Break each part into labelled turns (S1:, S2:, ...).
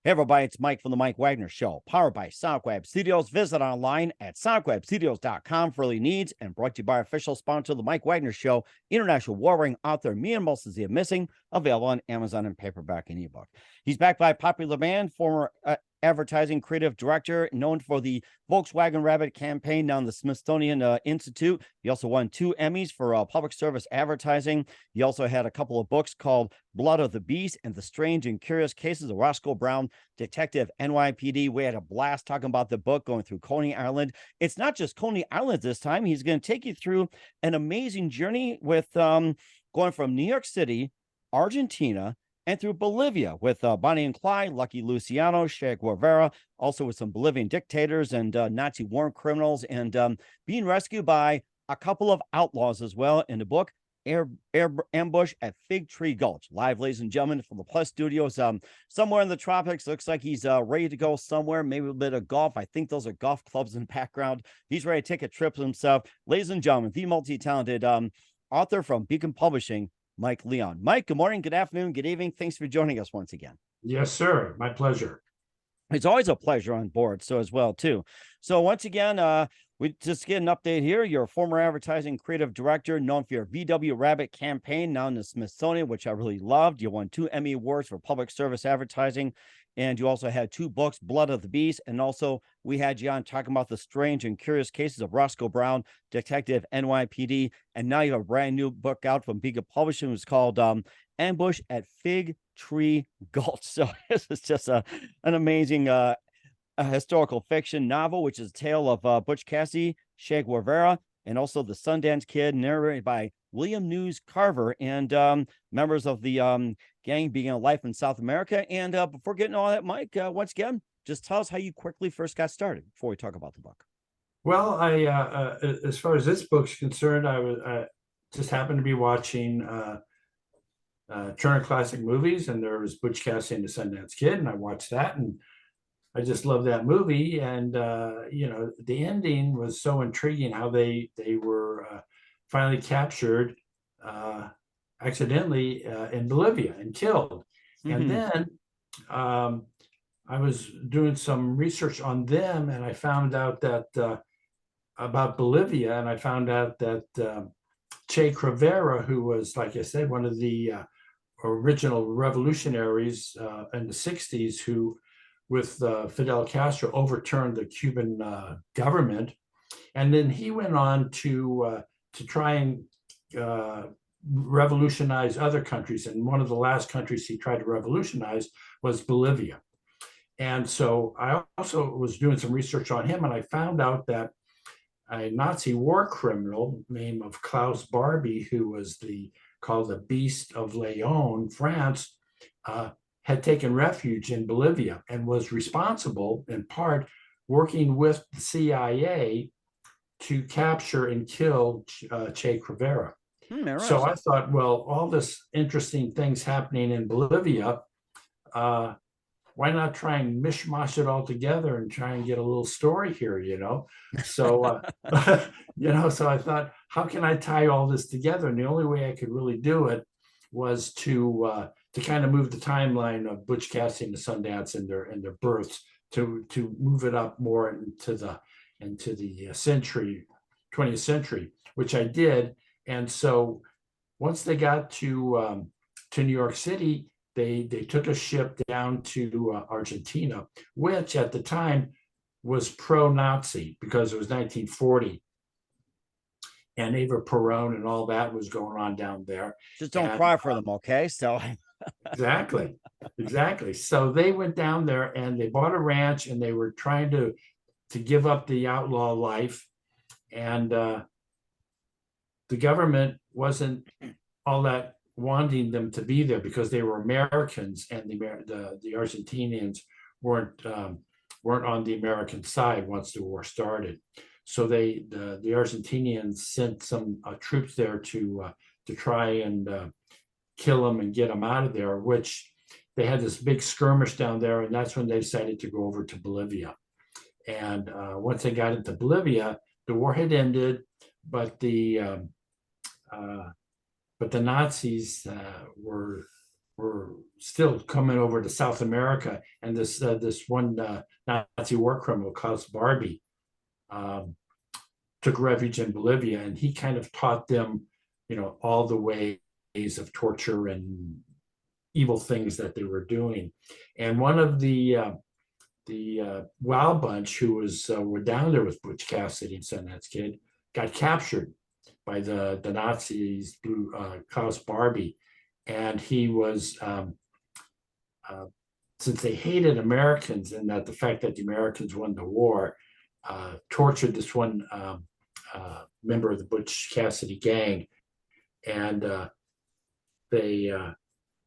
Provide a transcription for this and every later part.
S1: Hey everybody, it's Mike from the Mike Wagner Show, powered by SonicWeb Studios. Visit online at sonicwebstudios.com for all your needs, and brought to you by official sponsor of the Mike Wagner Show, international war-wearing author Me and Moses the Missing, available on Amazon in paperback and ebook. He's backed by a popular band, former advertising creative director, known for the Volkswagen Rabbit campaign down the Smithsonian Institute. He also won 2 Emmys for public service advertising. He also had a couple of books called Blood of the Beast and The Strange and Curious Cases of Roscoe Brown, Detective NYPD. We had a blast talking about the book, going through Coney Island. It's not just Coney Island this time. He's going to take you through an amazing journey with going from New York City, Argentina, and through Bolivia with Bonnie and Clyde, Lucky Luciano, Che Guevara, also with some Bolivian dictators and Nazi war criminals, and being rescued by a couple of outlaws as well in the book, Ambush at Fig Tree Gulch. Live, ladies and gentlemen, from the Plus Studios, somewhere in the tropics. Looks like he's ready to go somewhere, maybe a bit of golf. I think those are golf clubs in the background. He's ready to take a trip himself. Ladies and gentlemen, the multi-talented author from Beacon Publishing, Mike Leon. Mike, good morning, good afternoon, good evening. Thanks for joining us once again.
S2: Yes, sir. My pleasure.
S1: It's always a pleasure on board, so as well, too. So once again, we just get an update here. You're a former advertising creative director, known for your VW Rabbit campaign, now in the Smithsonian, which I really loved. You won 2 Emmy Awards for public service advertising. And you also had 2 books, Blood of the Beast. And also we had you on talking about the strange and curious cases of Roscoe Brown, Detective NYPD. And now you have a brand new book out from Beacon Publishing. It's called Ambush at Fig Tree Gulch. So this is just an amazing a historical fiction novel, which is a tale of Butch Cassidy, Che Guevara, and also the Sundance Kid, narrated by William News Carver, and members of the gang began a life in South America. And before getting all that, Mike, once again, just tell us how you quickly first got started before we talk about the book.
S2: Well, as far as this book's concerned, I just happened to be watching Turner Classic Movies, and there was Butch Cassidy and the Sundance Kid, and I watched that, and I just loved that movie. And the ending was so intriguing, how they were finally captured accidentally in Bolivia and killed. And then I was doing some research on them, and I found out that about Bolivia, and I found out that Che Guevara, who was, like I said, one of the original revolutionaries in the 60s, who with Fidel Castro overturned the Cuban government. And then he went on to try and revolutionize other countries. And one of the last countries he tried to revolutionize was Bolivia. And so I also was doing some research on him, and I found out that a Nazi war criminal named of Klaus Barbie, who was called the Beast of Leon, France, had taken refuge in Bolivia and was responsible, in part, working with the CIA to capture and kill Che Guevara. So I thought, well, all this interesting things happening in Bolivia, why not try and mishmash it all together and try and get a little story here, So, so I thought, how can I tie all this together? And the only way I could really do it was to kind of move the timeline of Butch Cassidy and the Sundance and their births to move it up more into the 20th century, which I did. And so once they got to New York City, they took a ship down to Argentina, which at the time was pro-Nazi because it was 1940. And Eva Perón and all that was going on down there.
S1: Just don't cry for them, okay? So
S2: exactly. So they went down there and they bought a ranch, and they were trying to give up the outlaw life. And the government wasn't all that wanting them to be there because they were Americans, and the Argentinians weren't on the American side once the war started. So the Argentinians sent some troops there to try and kill them and get them out of there, which they had this big skirmish down there, and that's when they decided to go over to Bolivia. And once they got into Bolivia, the war had ended, but the Nazis were were still coming over to South America, and this one Nazi war criminal Klaus Barbie took refuge in Bolivia, and he kind of taught them, all the ways of torture and evil things that they were doing. And one of the Wild Bunch, who were down there with Butch Cassidy and Sundance Kid, got captured by the Nazis through Klaus Barbie, and he was since they hated Americans and that the fact that the Americans won the war, tortured this one member of the Butch Cassidy gang, and they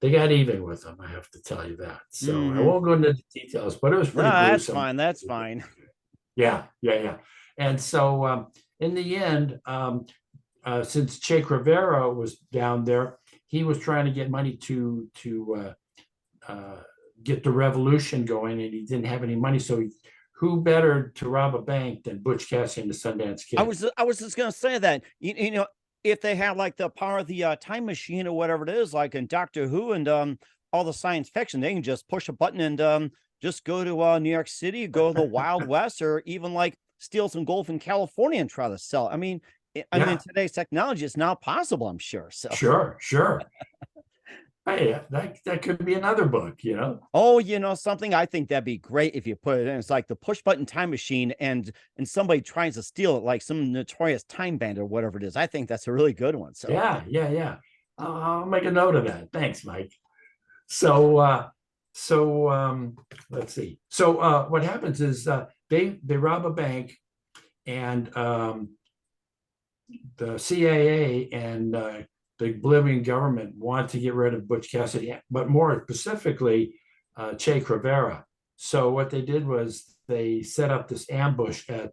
S2: got even with him. I have to tell you that. So I won't go into the details, but it was pretty gruesome.
S1: That's fine. That's fine.
S2: Yeah. And so in the end, since Che Guevara was down there, he was trying to get money to get the revolution going, and he didn't have any money. So who better to rob a bank than Butch Cassidy and the Sundance Kid?
S1: I was just gonna say that, if they had like the power of the time machine or whatever it is, like in Doctor Who and all the science fiction, they can just push a button and just go to New York City, go to the Wild West, or even like steal some gold from California and try to sell it. I mean, today's technology is now possible, I'm sure. So
S2: sure. Hey, that could be another book,
S1: Oh, something, I think that'd be great if you put it in. It's like the push button time machine, and somebody tries to steal it, like some notorious time bandit or whatever it is. I think that's a really good one. So
S2: yeah. I'll make a note of that. Thanks, Mike. So let's see. So what happens is they rob a bank, and the CIA and the Bolivian government want to get rid of Butch Cassidy, but more specifically, Che Guevara. So what they did was they set up this ambush at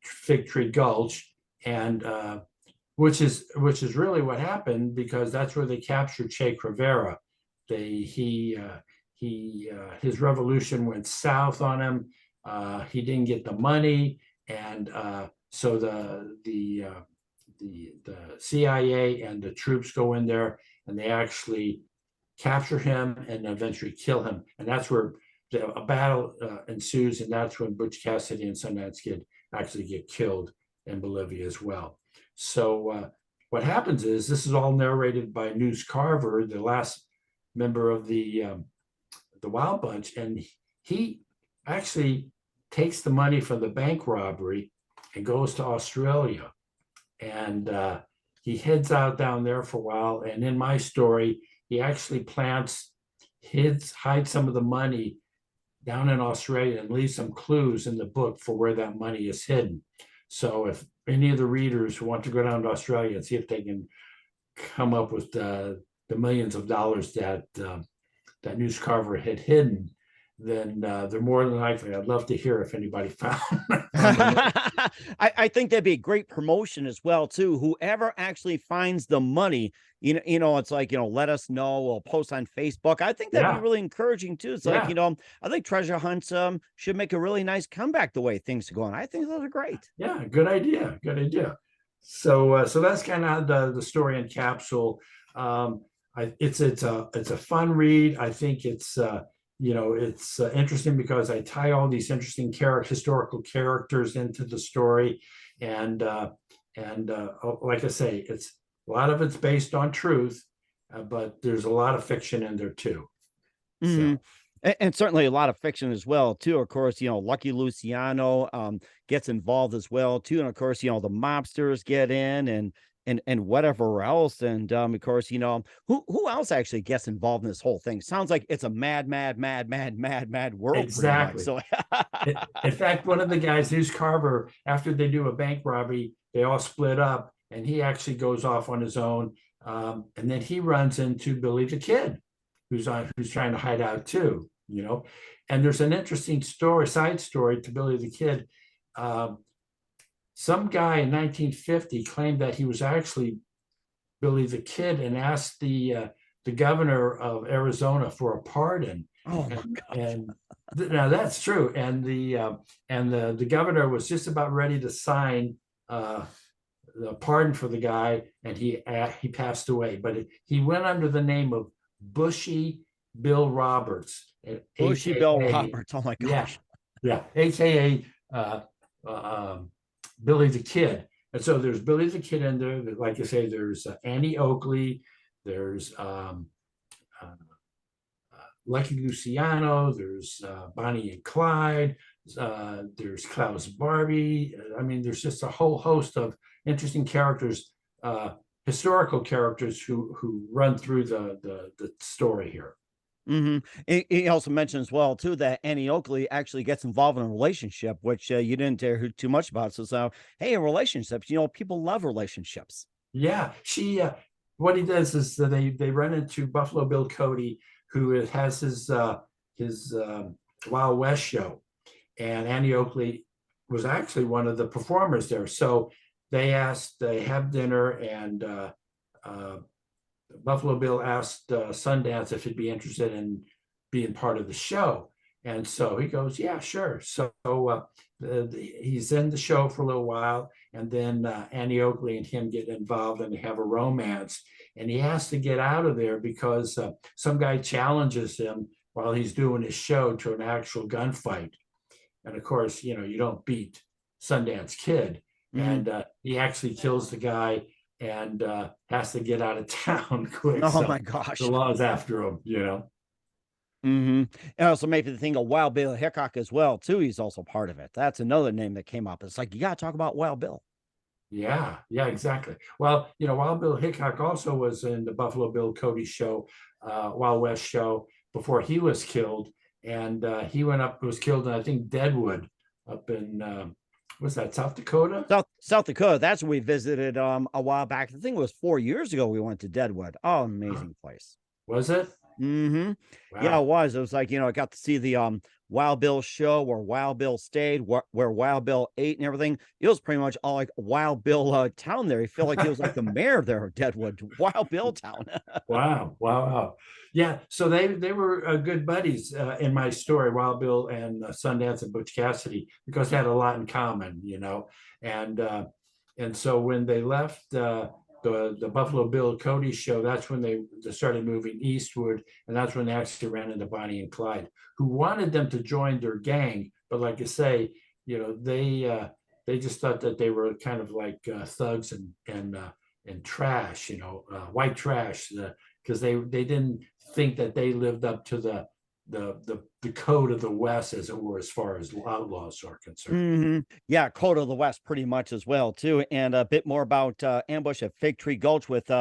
S2: Fig Tree Gulch, and which is really what happened, because that's where they captured Che Guevara. His revolution went south on him. He didn't get the money, and so the CIA and the troops go in there, and they actually capture him and eventually kill him. And that's where a battle ensues, and that's when Butch Cassidy and Sundance Kid actually get killed in Bolivia as well. So what happens is, this is all narrated by Carver, the last member of the Wild Bunch, and he actually takes the money from the bank robbery and goes to Australia. And he heads out down there for a while. And in my story, he actually hides some of the money down in Australia and leaves some clues in the book for where that money is hidden. So if any of the readers who want to go down to Australia and see if they can come up with the millions of dollars that Carver had hidden, then they're more than likely. I'd love to hear if anybody found.
S1: I think that'd be a great promotion as well too. Whoever actually finds the money, it's like, let us know. We'll post on Facebook. I think that'd be really encouraging too. It's like, I think treasure hunts should make a really nice comeback the way things are going. I think those are great.
S2: Yeah, good idea. So that's kind of the story in capsule. It's a fun read. I think it's it's interesting because I tie all these interesting historical characters into the story, and like I say, it's a lot of it's based on truth, but there's a lot of fiction in there too.
S1: Mm-hmm. And certainly a lot of fiction as well too. Of course, Lucky Luciano gets involved as well too, and of course, the mobsters get in, and whatever else. And of course, who else actually gets involved in this whole thing? Sounds like it's a mad world.
S2: Exactly.
S1: So
S2: in fact, one of the guys, Carver, after they do a bank robbery, they all split up, and he actually goes off on his own. And then he runs into Billy the Kid, who's trying to hide out too, And there's an interesting side story to Billy the Kid. Some guy in 1950 claimed that he was actually Billy the Kid and asked the governor of Arizona for a pardon.
S1: Oh my God.
S2: And now that's true. And the governor was just about ready to sign the pardon for the guy, and he passed away. But he went under the name of Bushy Bill Roberts,
S1: Bushy Bill
S2: AKA,
S1: Roberts. Oh my
S2: yeah,
S1: gosh.
S2: yeah, AKA Billy the Kid. And so there's Billy the Kid in there. Like I say, there's Annie Oakley, there's uh, Lucky Luciano, there's Bonnie and Clyde, there's Klaus Barbie. I mean, there's just a whole host of interesting characters, historical characters who run through the story here.
S1: He also mentioned as well too that Annie Oakley actually gets involved in a relationship, which you didn't hear too much about. So, hey, relationships. People love relationships.
S2: Yeah, she. What he does is that they run into Buffalo Bill Cody, who has his Wild West show, and Annie Oakley was actually one of the performers there. So they have dinner, and Buffalo Bill asked Sundance if he'd be interested in being part of the show. And so he goes, yeah, sure. So he's in the show for a little while. And then Annie Oakley and him get involved and they have a romance. And he has to get out of there because some guy challenges him while he's doing his show to an actual gunfight. And of course, you don't beat Sundance Kid.
S1: Mm-hmm.
S2: And he actually kills the guy and has to get out of town quick.
S1: Oh
S2: So
S1: my gosh.
S2: the law's after him,
S1: And also maybe the thing of Wild Bill Hickok as well, too. He's also part of it. That's another name that came up. It's like, you got to talk about Wild Bill.
S2: Yeah, exactly. Well, Wild Bill Hickok also was in the Buffalo Bill Cody show, Wild West show, before he was killed. And he was killed in, I think, Deadwood up in, what's that, South Dakota?
S1: South Dakota. That's where we visited a while back. I think it was 4 years ago we went to Deadwood. Oh, amazing place.
S2: Was it?
S1: Wow. Yeah, it was. It was like, I got to see the Wild Bill show where Wild Bill stayed, where Wild Bill ate and everything. It was pretty much all like Wild Bill town there. He felt like he was like the mayor there of Deadwood, Wild Bill town.
S2: Wow. Yeah, so they were good buddies in my story, Wild Bill and Sundance and Butch Cassidy, because they had a lot in common, and so when they left the Buffalo Bill Cody show, that's when they started moving eastward, and that's when they actually ran into Bonnie and Clyde, who wanted them to join their gang, but like I say, they just thought that they were kind of like thugs and trash, white trash, because they didn't think that they lived up to the code of the West, as it were, as far as outlaws are concerned.
S1: Yeah, code of the West pretty much as well too, and a bit more about Ambush at Fig Tree Gulch with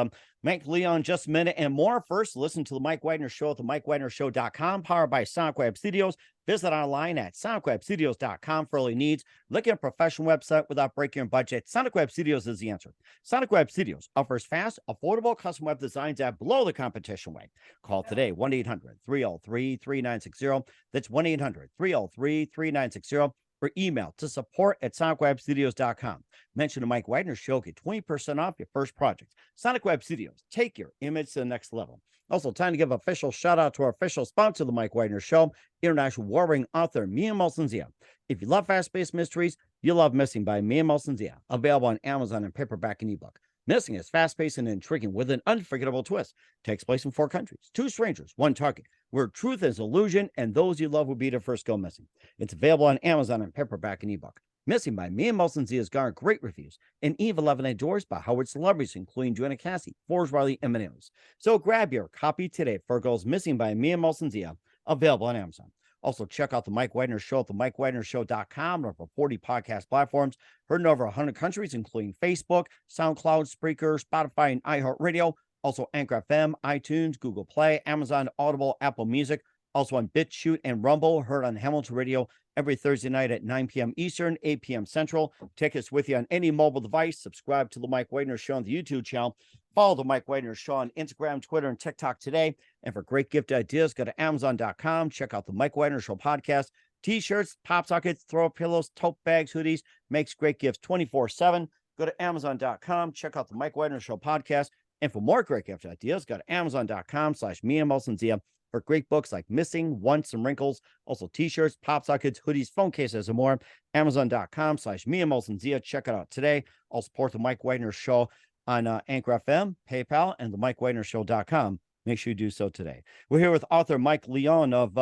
S1: Mike Leon just a minute and more. First, listen to the Mike Wagner Show at the MikeWagnerShow.com, powered by Sonic Web Studios. Visit online at sonicwebstudios.com for all your needs. Look at a professional website without breaking your budget. Sonic Web Studios is the answer. Sonic Web Studios offers fast, affordable custom web designs that blow the competition away. Call today, 1-800-303-3960. That's 1-800-303-3960. Or email to support@sonicwebstudios.com. Mention the Mike Wagner Show, get 20% off your first project. Sonic Web Studios, take your image to the next level. Also, time to give an official shout out to our official sponsor of the Mike Wagner Show, international war-ring author Mia Molson-Zia. If you love fast-paced mysteries, you'll love Missing by Mia Molson-Zia, available on Amazon in paperback and ebook. Missing is fast-paced and intriguing with an unforgettable twist. Takes place in 4 countries, 2 strangers, 1 target, where truth is illusion and those you love will be the first go missing. It's available on Amazon in paperback and ebook. Missing by Mia Molson-Zia has garnered great reviews, and Eve 11 endorsed by Howard celebrities, including Joanna Cassie, Forrest Riley, and Maneos. So grab your copy today for Girls Missing by Mia Molson-Zia, available on Amazon. Also, check out the Mike Wagner Show at the MikeWagnerShow.com and over 40 podcast platforms. Heard in over 100 countries, including Facebook, SoundCloud, Spreaker, Spotify, and iHeartRadio. Also, Anchor FM, iTunes, Google Play, Amazon, Audible, Apple Music. Also on BitChute and Rumble. Heard on Hamilton Radio every Thursday night at 9 p.m. Eastern, 8 p.m. Central. Take us with you on any mobile device. Subscribe to the Mike Wagner Show on the YouTube channel. Follow the Mike Wagner Show on Instagram, Twitter, and TikTok today. And for great gift ideas, go to Amazon.com. Check out the Mike Wagner Show podcast. T-shirts, pop sockets, throw pillows, tote bags, hoodies. Makes great gifts 24/7. Go to Amazon.com. Check out the Mike Wagner Show podcast. And for more great gift ideas, go to Amazon.com/Mia Molson-Zia for great books like Missing, Once, and Wrinkles. Also t-shirts, pop sockets, hoodies, phone cases, and more. Amazon.com/Mia Molson-Zia. Check it out today. I'll support the Mike Wagner Show on Anchor FM, PayPal, and the MikeWagnerShow.com make sure you do so today. We're here with author Mike Leon of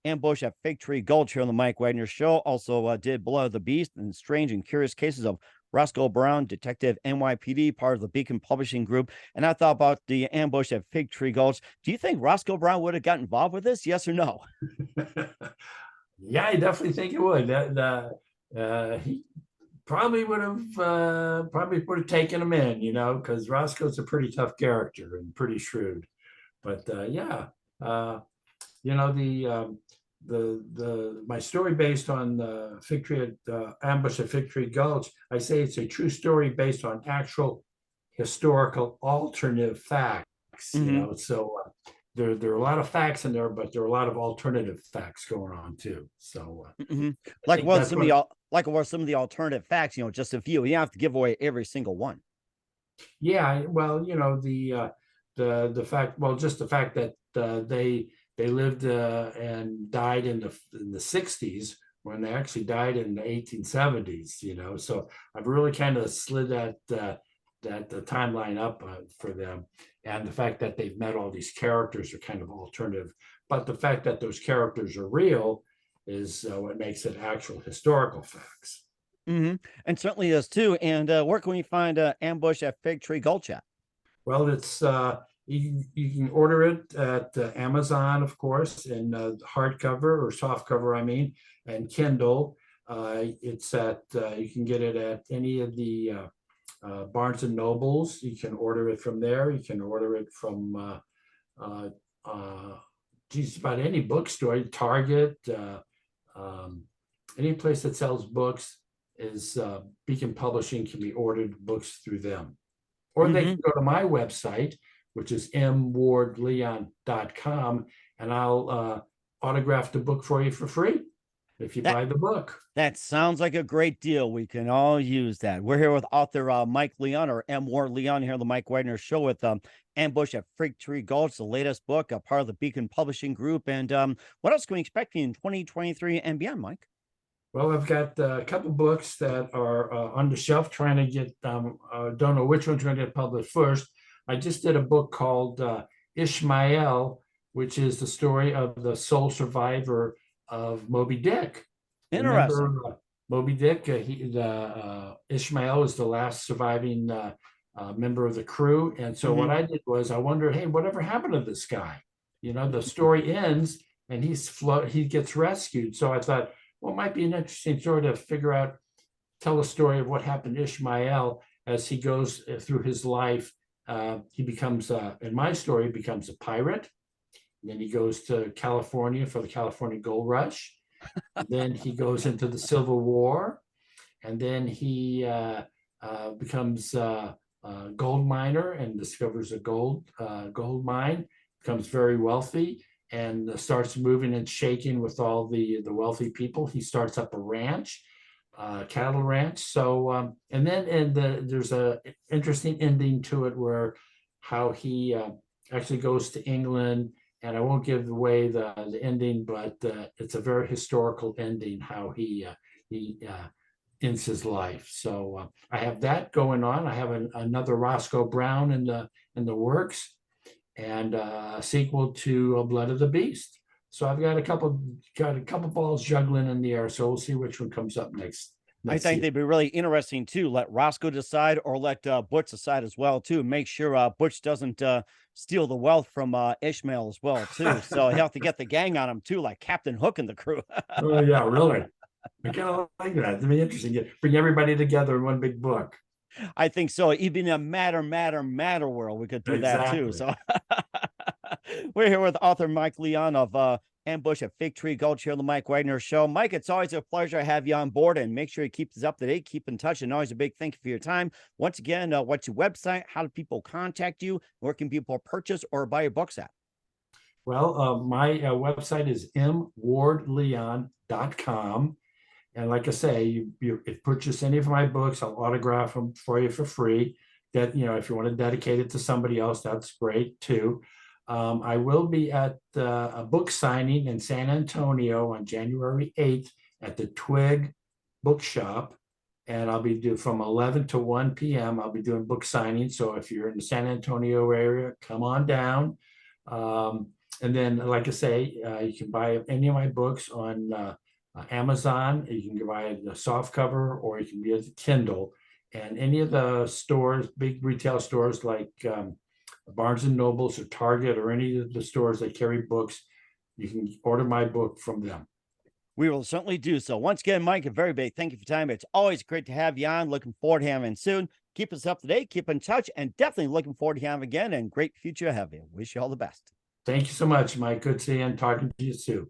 S1: Ambush at Fig Tree Gulch here on the Mike Wagner Show. Also did Blood of the Beast and Strange and Curious Cases of Roscoe Brown, Detective NYPD, part of the Beacon Publishing Group. And I thought about the ambush at Fig Tree Gulch. Do you think Roscoe Brown would have got involved with this? Yes or no?
S2: Yeah, I definitely think it would. He probably would have taken him in, because Roscoe's a pretty tough character and pretty shrewd. But my story based on the Fig Tree ambush at Fig Tree Gulch, I say it's a true story based on actual historical alternative facts. So there are a lot of facts in there, but there are a lot of alternative facts going on too. So
S1: like what some of the alternative facts, just a few. You have to give away every single one.
S2: Yeah, well, the fact, well, just the fact that they lived and died in the 60s when they actually died in the 1870s, so I've really kind of slid that the timeline up for them, and the fact that they've met all these characters are kind of alternative, but the fact that those characters are real is what makes it actual historical facts.
S1: And certainly is too. And where can we find Ambush at Fig Tree Gulch at?
S2: Well, it's you can order it at Amazon, of course, in hardcover or softcover, and Kindle. It's at you can get it at any of the Barnes and Nobles. You can order it from there. You can order it from just about any bookstore, Target, any place that sells books is Beacon Publishing can be ordered books through them. Or they can go to my website, which is mwardleon.com, and I'll autograph the book for you for free if you buy the book.
S1: That sounds like a great deal. We can all use that. We're here with author Mike Leon, or M. Ward Leon, here on the Mike Wagner Show with Ambush at Fig Tree Gulch, the latest book, a part of the Beacon Publishing Group. And what else can we expect in 2023 and beyond, Mike?
S2: Well, I've got a couple books that are on the shelf trying to get, don't know which one's going to get published first. I just did a book called Ishmael, which is the story of the sole survivor of Moby Dick.
S1: Interesting.
S2: Remember, Moby Dick, Ishmael is the last surviving member of the crew. And so what I did was I wondered, hey, whatever happened to this guy? The story ends and he gets rescued. So I thought, well, it might be an interesting story to tell a story of what happened to Ishmael as he goes through his life. He becomes, in my story, becomes a pirate. And then he goes to California for the California Gold Rush. Then he goes into the Civil War. And then he becomes a gold miner and discovers a gold mine, becomes very wealthy, and starts moving and shaking with all the wealthy people. He starts up a ranch, cattle ranch. So, there's a interesting ending to it where how he actually goes to England, and I won't give away the ending, but it's a very historical ending, how he ends his life. So I have that going on. I have another Roscoe Brown in the works, and a sequel to Blood of the Beast. So I've got a couple balls juggling in the air. So we'll see which one comes up next.
S1: I think they'd be really interesting too. Let Roscoe decide, or let Butch decide as well too. Make sure Butch doesn't steal the wealth from Ishmael as well too. So he'll have to get the gang on him too, like Captain Hook and the crew.
S2: Oh yeah, really. I kind of like that. It'd be interesting. Bring everybody together in one big book.
S1: I think so. Even in a matter world, we could do that too. So we're here with author Mike Leon of Ambush at Fig Tree Gulch here on the Mike Wagner Show. Mike, it's always a pleasure to have you on board, and make sure you keep us up to date, keep in touch, and always a big thank you for your time. Once again, what's your website? How do people contact you? Where can people purchase or buy your books at?
S2: Well, my website is mwardleon.com. And like I say, you purchase any of my books, I'll autograph them for you for free. That, if you want to dedicate it to somebody else, that's great too. I will be at a book signing in San Antonio on January 8th at the Twig Bookshop. And I'll be from 11 to 1 p.m. I'll be doing book signings. So if you're in the San Antonio area, come on down. And then, like I say, you can buy any of my books on Amazon. You can buy the soft cover, or you can get the Kindle. And any of the stores, big retail stores like Barnes and Nobles or Target, or any of the stores that carry books, you can order my book from them.
S1: We will certainly do so. Once again, Mike, a very big thank you for your time. It's always great to have you on. Looking forward to having you soon. Keep us up to date, keep in touch, and definitely looking forward to having you again, and great future ahead of you. Wish you all the best.
S2: Thank you so much, Mike. Good seeing and talking to you soon.